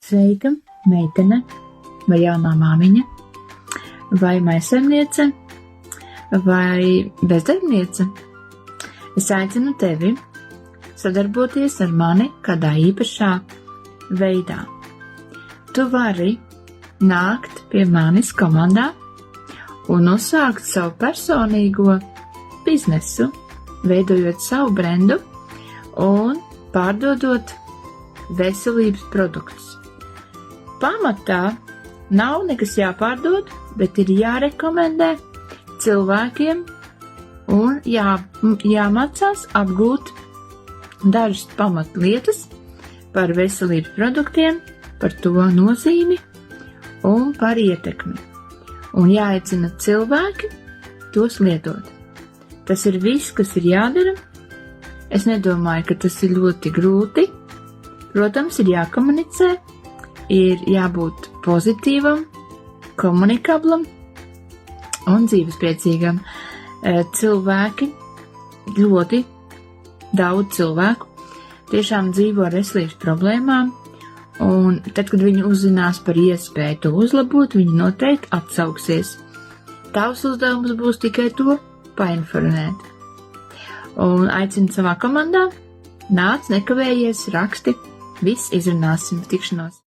Sveika, meitene, vai jaunā māmiņa, vai maisaimniece, vai bezdarbniece. Es aicinu tevi sadarboties ar mani kādā īpašā veidā. Tu vari nākt pie manis komandā un uzsākt savu personīgo biznesu, veidojot savu brendu un pārdodot veselības produktus. Pamatā nav nekas jāpārdod, bet ir jārekomendē cilvēkiem un jāmācās apgūt dažas pamatlietas par veselības produktiem, par to nozīmi un par ietekmi. Un jāaicina cilvēki tos lietot. Tas ir viss, kas ir jādara. Es nedomāju, ka tas ir ļoti grūti. Protams, ir jākomunicē, ir jābūt pozitīvam, komunikablam un dzīvespriecīgam. Cilvēki, ļoti daudz cilvēku, tiešām dzīvo ar veselības problēmām, un tad, kad viņi uzzinās par iespēju to uzlabot, viņi noteikti atsauksies. Tavs uzdevums būs tikai to painformēt. Un aicinu savā komandā, nāc, nekavējies, raksti, viss izrunāsim, tikšanos.